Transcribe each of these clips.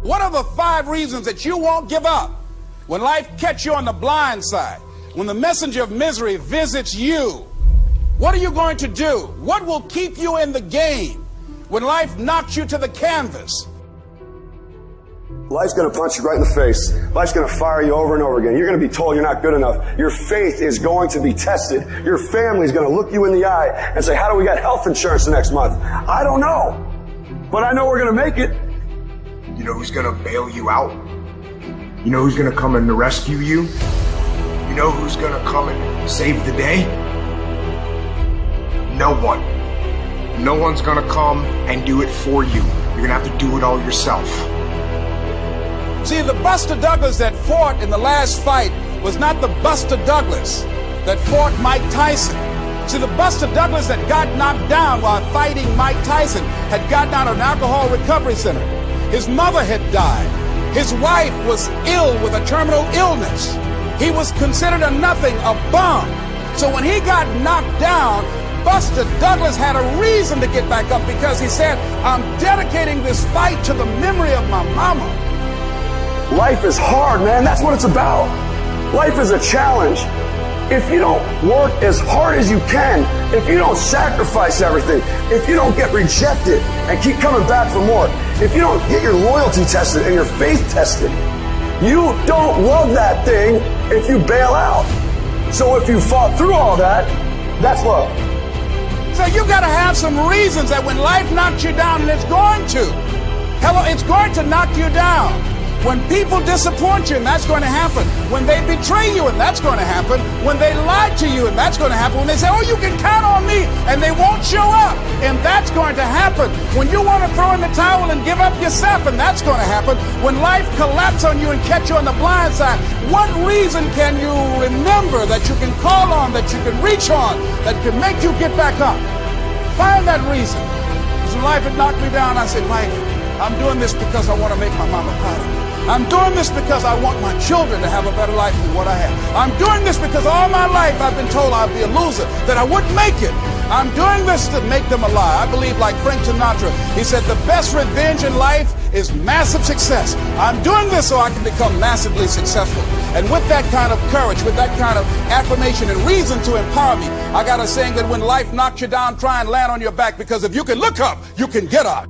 What are the 5 reasons that you won't give up when life catches you on the blind side? When the messenger of misery visits you, what are you going to do? What will keep you in the game when life knocks you to the canvas? Life's going to punch you right in the face. Life's going to fire you over and over again. You're going to be told you're not good enough. Your faith is going to be tested. Your family's going to look you in the eye and say, how do we get health insurance the next month? I don't know. But I know we're going to make it. You know who's going to bail you out? You know who's going to come and rescue you? You know who's going to come and save the day? No one. No one's going to come and do it for you. You're going to have to do it all yourself. See, the Buster Douglas that fought in the last fight was not the Buster Douglas that fought Mike Tyson. See, the Buster Douglas that got knocked down while fighting Mike Tyson had gotten out of an alcohol recovery center. His mother had died. His wife was ill with a terminal illness. He was considered a nothing, a bum. So when he got knocked down, Buster Douglas had a reason to get back up because he said, I'm dedicating this fight to the memory of my mama. Life is hard, man. That's what it's about. Life is a challenge. If you don't work as hard as you can, if you don't sacrifice everything, if you don't get rejected and keep coming back for more, if you don't get your loyalty tested and your faith tested, you don't love that thing if you bail out. So if you fought through all that, that's love. So you got to have some reasons that when life knocks you down, and it's going to. Hello, it's going to knock you down. When people disappoint you, and that's going to happen. When they betray you, and that's going to happen. When they lie to you, and that's going to happen. When they say, oh, you can count on me, and they won't show up, and that's going to happen. When you want to throw in the towel and give up yourself, and that's going to happen. When life collapses on you and catch you on the blind side, what reason can you remember that you can call on, that you can reach on, that can make you get back up? Find that reason. Because when life had knocked me down, I said, life, I'm doing this because I want to make my mama proud of me. I'm doing this because I want my children to have a better life than what I have. I'm doing this because all my life I've been told I'd be a loser, that I wouldn't make it. I'm doing this to make them a lie. I believe, like Frank Sinatra, he said, the best revenge in life is massive success. I'm doing this so I can become massively successful. And with that kind of courage, with that kind of affirmation and reason to empower me, I got a saying that when life knocks you down, try and land on your back, because if you can look up, you can get up.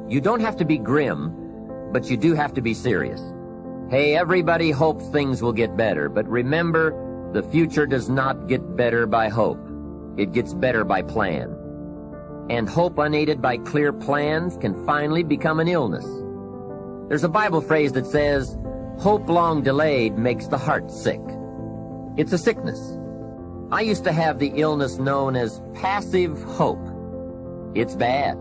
You don't have to be grim, but you do have to be serious. Hey, everybody hopes things will get better, but remember, the future does not get better by hope. It gets better by plan. And hope unaided by clear plans can finally become an illness. There's a Bible phrase that says, hope long delayed makes the heart sick. It's a sickness. I used to have the illness known as passive hope. It's bad.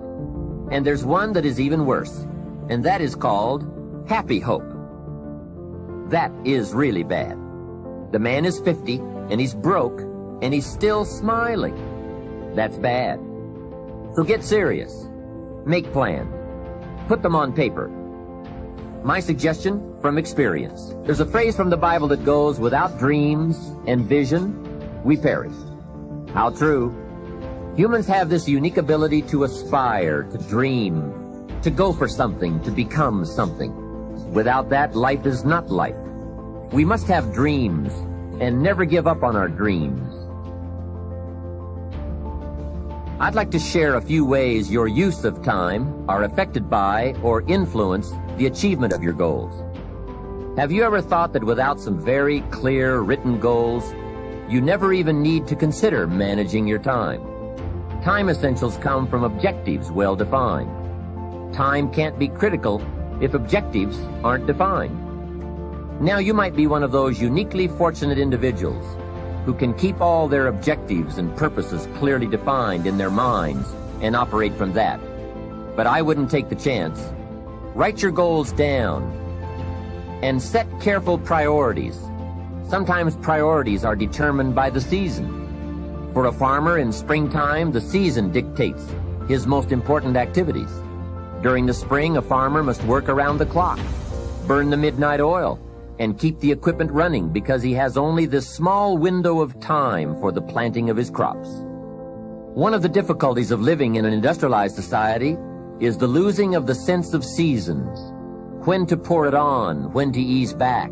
And there's one that is even worse, and that is called happy hope. That is really bad. The man is 50, and he's broke, and he's still smiling. That's bad. So get serious. Make plans. Put them on paper. My suggestion from experience. There's a phrase from the Bible that goes, without dreams and vision, we perish. How true. Humans have this unique ability to aspire, to dream, to go for something, to become something. Without that, life is not life. We must have dreams and never give up on our dreams. I'd like to share a few ways your use of time are affected by or influence the achievement of your goals. Have you ever thought that without some very clear written goals, you never even need to consider managing your time? Time essentials come from objectives well defined. Time can't be critical if objectives aren't defined. Now you might be one of those uniquely fortunate individuals who can keep all their objectives and purposes clearly defined in their minds and operate from that. But I wouldn't take the chance. Write your goals down and set careful priorities. Sometimes priorities are determined by the season. For a farmer in springtime, the season dictates his most important activities. During the spring, a farmer must work around the clock, burn the midnight oil, and keep the equipment running because he has only this small window of time for the planting of his crops. One of the difficulties of living in an industrialized society is the losing of the sense of seasons. When to pour it on, when to ease back,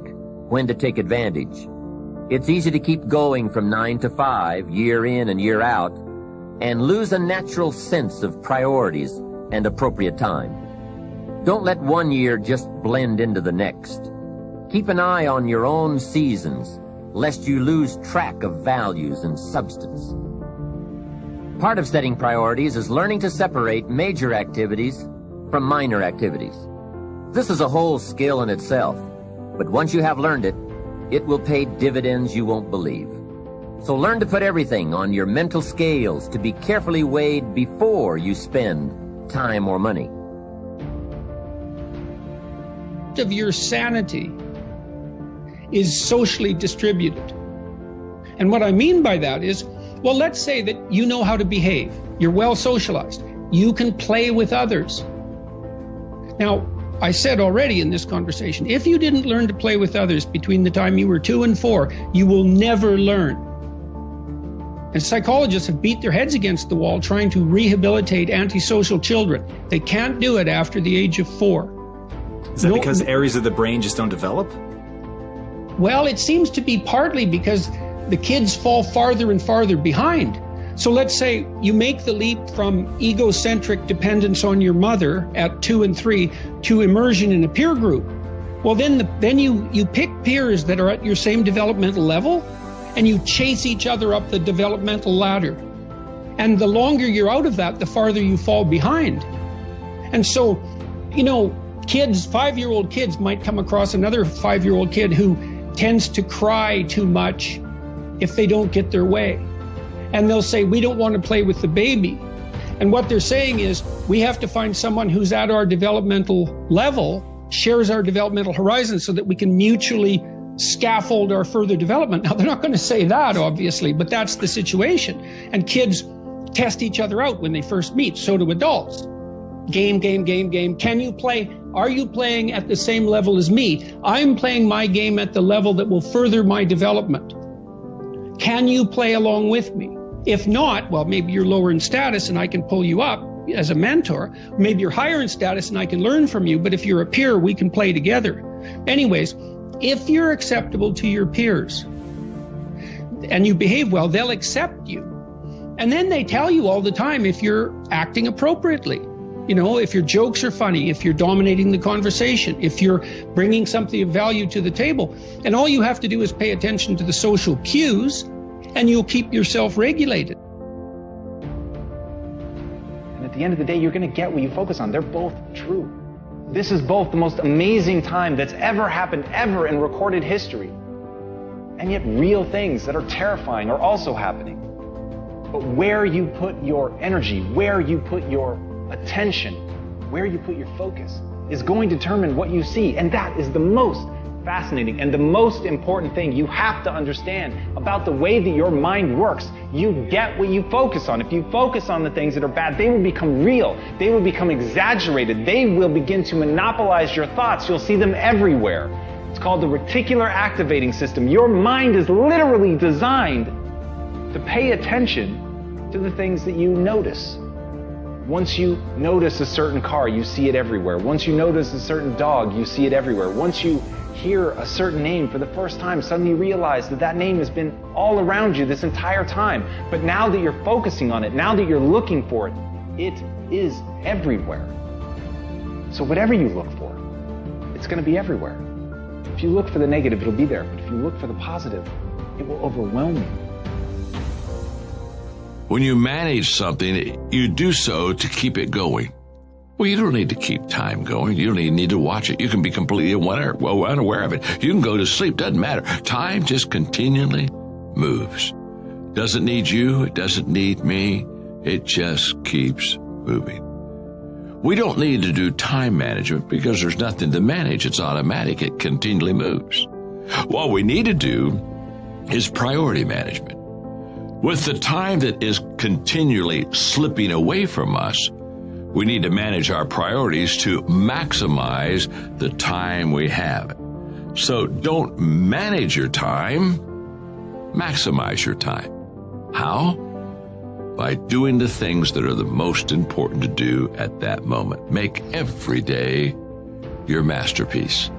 when to take advantage. It's easy to keep going from 9 to 5, year in and year out, and lose a natural sense of priorities and appropriate time. Don't let one year just blend into the next. Keep an eye on your own seasons, lest you lose track of values and substance. Part of setting priorities is learning to separate major activities from minor activities. This is a whole skill in itself, but once you have learned it, it will pay dividends you won't believe. So learn to put everything on your mental scales to be carefully weighed before you spend time or money. Of your sanity is socially distributed. And what I mean by that is, well, let's say that you know how to behave. You're well socialized. You can play with others. Now, I said already in this conversation, if you didn't learn to play with others between the time you were 2 and 4, you will never learn. And psychologists have beat their heads against the wall trying to rehabilitate antisocial children. They can't do it after the age of 4. Is that because areas of the brain just don't develop? Well, it seems to be partly because the kids fall farther and farther behind. So let's say you make the leap from egocentric dependence on your mother at 2 and 3 to immersion in a peer group. Well, then you pick peers that are at your same developmental level, and you chase each other up the developmental ladder. And the longer you're out of that, the farther you fall behind. And so, kids, 5-year-old kids might come across another 5-year-old kid who tends to cry too much if they don't get their way. And they'll say, we don't want to play with the baby. And what they're saying is, we have to find someone who's at our developmental level, shares our developmental horizon, so that we can mutually scaffold our further development. Now, they're not going to say that, obviously, but that's the situation. And kids test each other out when they first meet. So do adults. Game. Can you play? Are you playing at the same level as me? I'm playing my game at the level that will further my development. Can you play along with me? If not, well, maybe you're lower in status and I can pull you up as a mentor. Maybe you're higher in status and I can learn from you. But if you're a peer, we can play together. Anyways, if you're acceptable to your peers and you behave well, they'll accept you. And then they tell you all the time if you're acting appropriately. If your jokes are funny, if you're dominating the conversation, if you're bringing something of value to the table. And all you have to do is pay attention to the social cues, and you'll keep yourself regulated. And at the end of the day, you're going to get what you focus on. They're both true. This is both the most amazing time that's ever happened, ever in recorded history. And yet real things that are terrifying are also happening. But where you put your energy, where you put your attention, where you put your focus, is going to determine what you see. And that is the most fascinating and the most important thing you have to understand about the way that your mind works. You get what you focus on. If you focus on the things that are bad, they will become real. They will become exaggerated. They will begin to monopolize your thoughts. You'll see them everywhere. It's called the reticular activating system. Your mind is literally designed to pay attention to the things that you notice. Once you notice a certain car, you see it everywhere. Once you notice a certain dog, you see it everywhere. Once you hear a certain name for the first time, suddenly you realize that that name has been all around you this entire time. But now that you're focusing on it, now that you're looking for it, it is everywhere. So whatever you look for, it's going to be everywhere. If you look for the negative, it'll be there. But if you look for the positive, it will overwhelm you. When you manage something, you do so to keep it going. Well, you don't need to keep time going. You don't even need to watch it. You can be completely unaware of it. You can go to sleep. Doesn't matter. Time just continually moves. Doesn't need you. It doesn't need me. It just keeps moving. We don't need to do time management because there's nothing to manage. It's automatic. It continually moves. What we need to do is priority management. With the time that is continually slipping away from us, we need to manage our priorities to maximize the time we have. So don't manage your time, maximize your time. How? By doing the things that are the most important to do at that moment. Make every day your masterpiece.